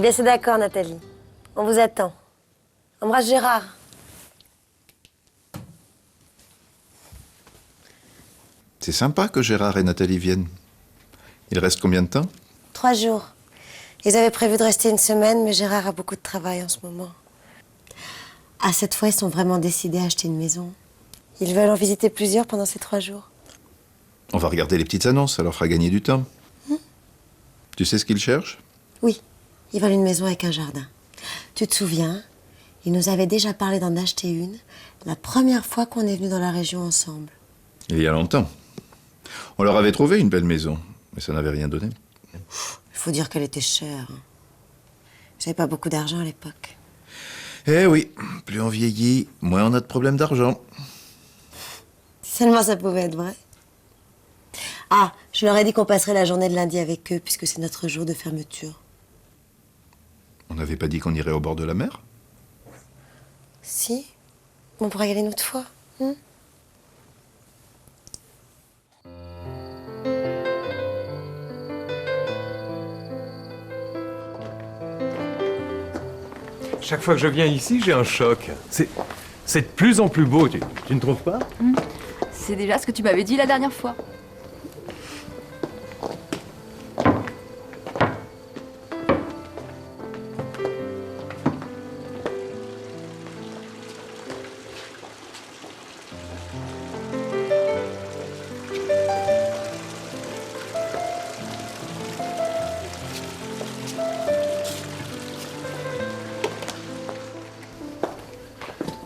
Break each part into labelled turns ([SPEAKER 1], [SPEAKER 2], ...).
[SPEAKER 1] Bien, c'est d'accord, Nathalie. On vous attend. Embrasse Gérard.
[SPEAKER 2] C'est sympa que Gérard et Nathalie viennent. Il reste combien de temps?
[SPEAKER 1] 3 jours. Ils avaient prévu de rester une semaine, mais Gérard a beaucoup de travail en ce moment. Ah, cette fois, ils sont vraiment décidés à acheter une maison. Ils veulent en visiter plusieurs pendant ces 3 jours.
[SPEAKER 2] On va regarder les petites annonces, ça leur fera gagner du temps. Tu sais ce qu'ils cherchent?
[SPEAKER 1] Oui, ils veulent une maison avec un jardin. Tu te souviens, ils nous avaient déjà parlé d'en acheter une la première fois qu'on est venu dans la région ensemble.
[SPEAKER 2] Il y a longtemps. On leur avait trouvé une belle maison, mais ça n'avait rien donné.
[SPEAKER 1] Il faut dire qu'elle était chère. J'avais pas beaucoup d'argent à l'époque.
[SPEAKER 2] Eh oui, plus on vieillit, moins on a de problèmes d'argent.
[SPEAKER 1] Si seulement ça pouvait être vrai. Ah, je leur ai dit qu'on passerait la journée de lundi avec eux, puisque c'est notre jour de fermeture.
[SPEAKER 2] On n'avait pas dit qu'on irait au bord de la mer?
[SPEAKER 1] Si, on pourra y aller une autre fois.
[SPEAKER 3] Chaque fois que je viens ici, j'ai un choc. C'est de plus en plus beau, tu ne trouves pas?
[SPEAKER 4] C'est déjà ce que tu m'avais dit la dernière fois.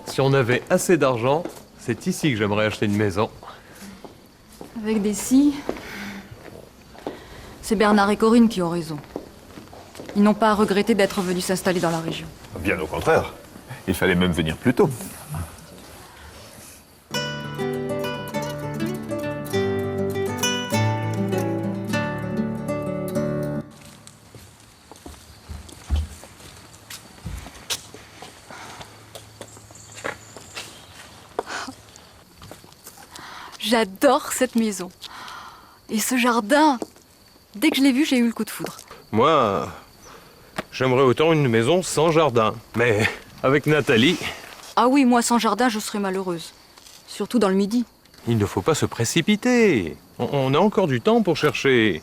[SPEAKER 3] Si on avait assez d'argent, c'est ici que j'aimerais acheter une maison.
[SPEAKER 4] Avec des si, c'est Bernard et Corinne qui ont raison. Ils n'ont pas à regretter d'être venus s'installer dans la région.
[SPEAKER 5] Bien au contraire. Il fallait même venir plus tôt.
[SPEAKER 4] J'adore cette maison. Et ce jardin. Dès que je l'ai vu, j'ai eu le coup de foudre.
[SPEAKER 3] Moi, j'aimerais autant une maison sans jardin. Mais avec Nathalie,
[SPEAKER 4] Ah oui, moi sans jardin, je serais malheureuse. Surtout dans le midi.
[SPEAKER 3] il ne faut pas se précipiter. On a encore du temps pour chercher.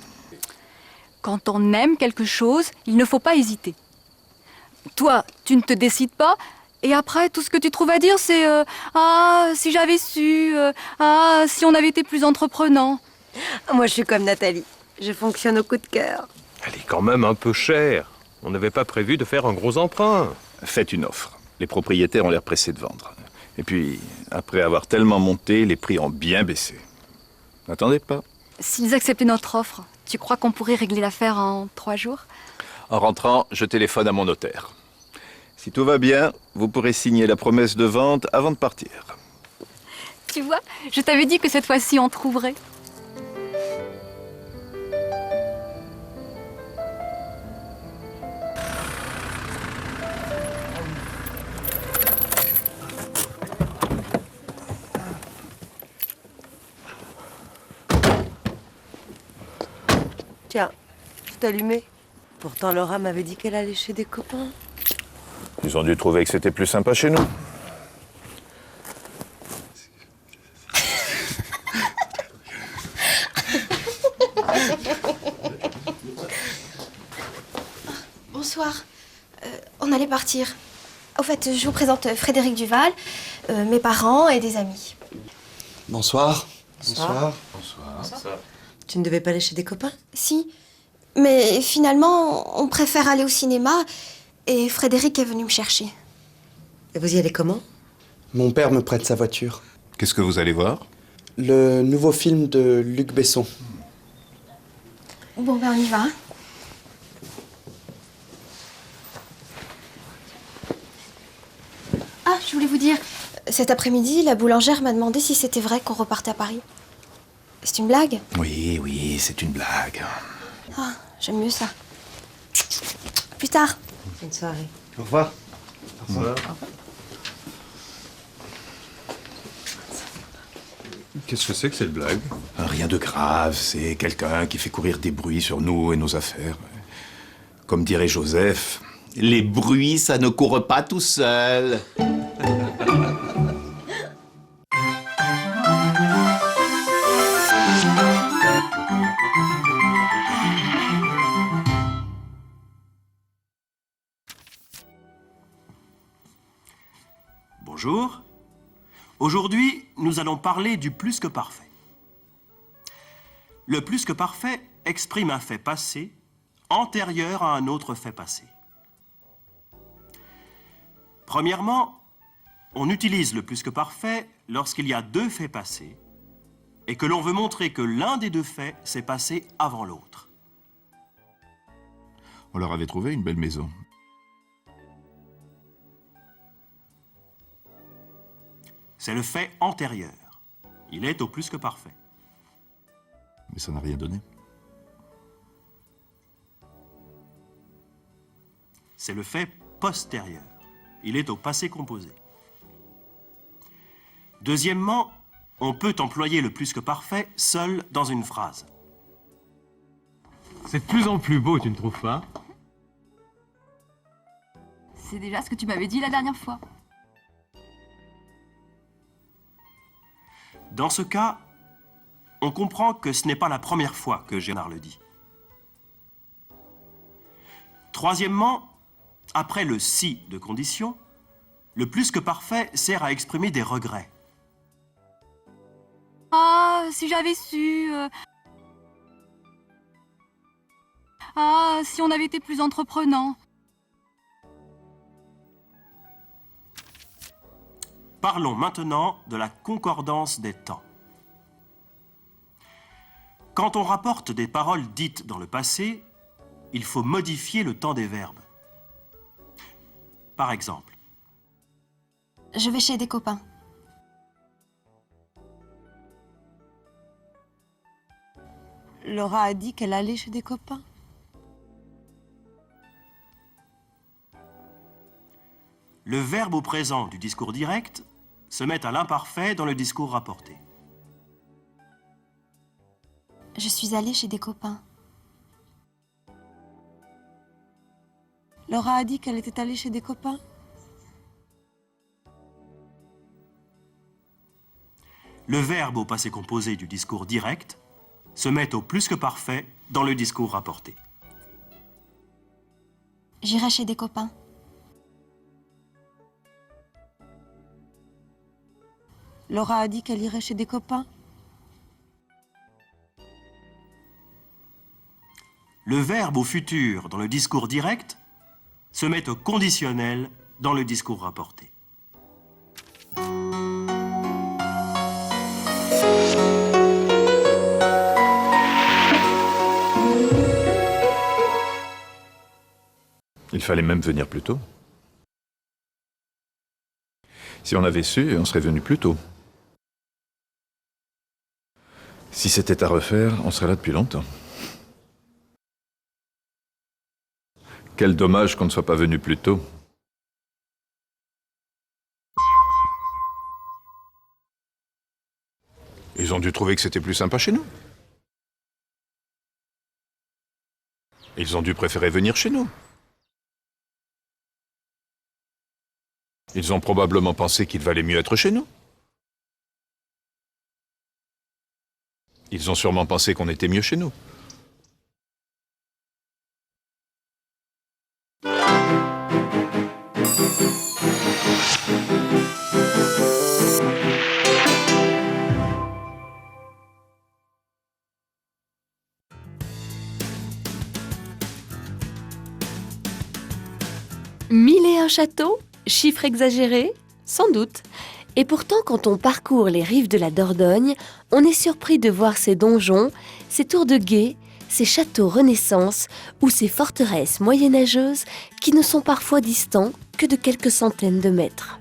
[SPEAKER 4] Quand on aime quelque chose, il ne faut pas hésiter. Toi, tu ne te décides pas, et après, tout ce que tu trouves à dire, c'est ah, si j'avais su, ah, si on avait été plus entreprenant.
[SPEAKER 1] Moi, je suis comme Nathalie. Je fonctionne au coup de cœur.
[SPEAKER 3] Elle est quand même un peu chère. On n'avait pas prévu de faire un gros emprunt.
[SPEAKER 5] Faites une offre. Les propriétaires ont l'air pressés de vendre. Et puis, après avoir tellement monté, les prix ont bien baissé. N'attendez pas.
[SPEAKER 4] S'ils acceptaient notre offre, tu crois qu'on pourrait régler l'affaire en 3 jours?
[SPEAKER 5] En rentrant, je téléphone à mon notaire. Si tout va bien, vous pourrez signer la promesse de vente avant de partir.
[SPEAKER 4] Tu vois, je t'avais dit que cette fois-ci, on trouverait.
[SPEAKER 1] Tiens, tout allumé. Pourtant, Laura m'avait dit qu'elle allait chez des copains.
[SPEAKER 5] Ils ont dû trouver que c'était plus sympa chez nous.
[SPEAKER 6] Bonsoir. On allait partir. Au fait, je vous présente Frédéric Duval, mes parents et des amis.
[SPEAKER 7] Bonsoir. Bonsoir.
[SPEAKER 1] Tu ne devais pas aller chez des copains?
[SPEAKER 6] Si, mais finalement, on préfère aller au cinéma et Frédéric est venu me chercher.
[SPEAKER 1] Et vous y allez comment?
[SPEAKER 7] Mon père me prête sa voiture.
[SPEAKER 2] Qu'est-ce que vous allez voir?
[SPEAKER 7] Le nouveau film de Luc Besson.
[SPEAKER 6] Bon, ben on y va. Ah, je voulais vous dire, cet après-midi, la boulangère m'a demandé si c'était vrai qu'on repartait à Paris. C'est une blague?
[SPEAKER 2] Oui, oui, c'est une blague.
[SPEAKER 6] Ah, j'aime mieux ça. À plus tard.
[SPEAKER 1] Bonne soirée.
[SPEAKER 7] Au revoir.
[SPEAKER 3] Au revoir. Qu'est-ce que c'est que cette blague?
[SPEAKER 2] Rien de grave, c'est quelqu'un qui fait courir des bruits sur nous et nos affaires.
[SPEAKER 5] Comme dirait Joseph, les bruits, ça ne court pas tout seul.
[SPEAKER 8] Bonjour. Aujourd'hui, nous allons parler du plus que parfait. Le plus que parfait exprime un fait passé antérieur à un autre fait passé. Premièrement, on utilise le plus que parfait lorsqu'il y a deux faits passés et que l'on veut montrer que l'un des deux faits s'est passé avant l'autre.
[SPEAKER 2] On leur avait trouvé une belle maison.
[SPEAKER 8] C'est le fait antérieur. Il est au plus que parfait.
[SPEAKER 2] Mais ça n'a rien donné.
[SPEAKER 8] C'est le fait postérieur. Il est au passé composé. Deuxièmement, on peut employer le plus que parfait seul dans une phrase.
[SPEAKER 3] C'est de plus en plus beau, tu ne trouves pas?
[SPEAKER 4] C'est déjà ce que tu m'avais dit la dernière fois.
[SPEAKER 8] Dans ce cas, on comprend que ce n'est pas la première fois que Gérard le dit. Troisièmement, après le « si » de condition, le plus que parfait sert à exprimer des regrets.
[SPEAKER 4] Ah, si j'avais su... Ah, si on avait été plus entreprenant.
[SPEAKER 8] Parlons maintenant de la concordance des temps. Quand on rapporte des paroles dites dans le passé, il faut modifier le temps des verbes. Par exemple,
[SPEAKER 6] Je vais chez des copains.
[SPEAKER 1] Laura a dit qu'elle allait chez des copains.
[SPEAKER 8] le verbe au présent du discours direct se met à l'imparfait dans le discours rapporté.
[SPEAKER 6] Je suis allée chez des copains.
[SPEAKER 1] Laura a dit qu'elle était allée chez des copains.
[SPEAKER 8] Le verbe au passé composé du discours direct se met au plus que parfait dans le discours rapporté.
[SPEAKER 6] J'irai chez des copains.
[SPEAKER 1] Laura a dit qu'elle irait chez des copains.
[SPEAKER 8] Le verbe au futur dans le discours direct se met au conditionnel dans le discours rapporté.
[SPEAKER 5] Il fallait même venir plus tôt. Si on avait su, on serait venu plus tôt. Si c'était à refaire, on serait là depuis longtemps. Quel dommage qu'on ne soit pas venu plus tôt. Ils ont dû trouver que c'était plus sympa chez nous. Ils ont dû préférer venir chez nous. Ils ont probablement pensé qu'il valait mieux être chez nous. Ils ont sûrement pensé qu'on était mieux chez nous.
[SPEAKER 9] Mille et un châteaux? Chiffre exagéré? Sans doute. Et pourtant, quand on parcourt les rives de la Dordogne, on est surpris de voir ces donjons, ces tours de guet, ces châteaux Renaissance ou ces forteresses moyenâgeuses qui ne sont parfois distants que de quelques centaines de mètres.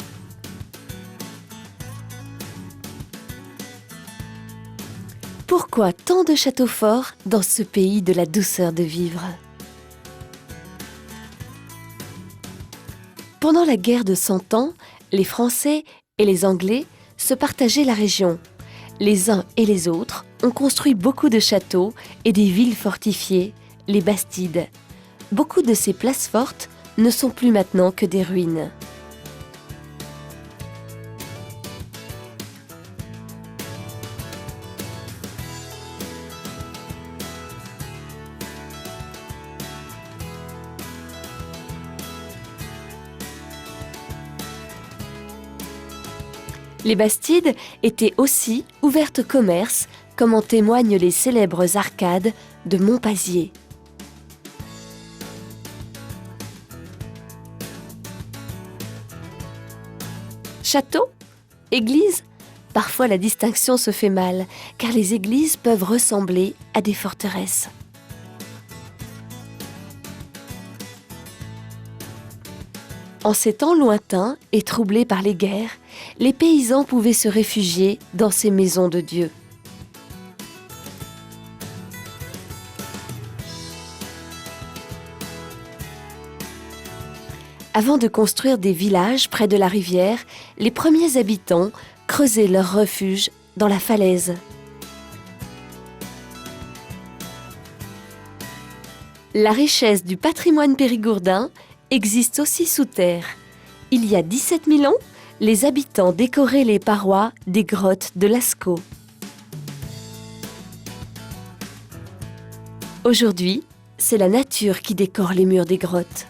[SPEAKER 9] Pourquoi tant de châteaux forts dans ce pays de la douceur de vivre ? Pendant la guerre de 100 ans, les Français et les Anglais se partageaient la région. Les uns et les autres ont construit beaucoup de châteaux et des villes fortifiées, les Bastides. beaucoup de ces places fortes ne sont plus maintenant que des ruines. Les Bastides étaient aussi ouvertes au commerce, comme en témoignent les célèbres arcades de Montpazier. Château? Église? Parfois la distinction se fait mal, car les églises peuvent ressembler à des forteresses. En ces temps lointains et troublés par les guerres, les paysans pouvaient se réfugier dans ces maisons de Dieu. Avant de construire des villages près de la rivière, les premiers habitants creusaient leur refuge dans la falaise. La richesse du patrimoine périgourdin existe aussi sous terre. Il y a 17 000 ans, les habitants décoraient les parois des grottes de Lascaux. Aujourd'hui, c'est la nature qui décore les murs des grottes.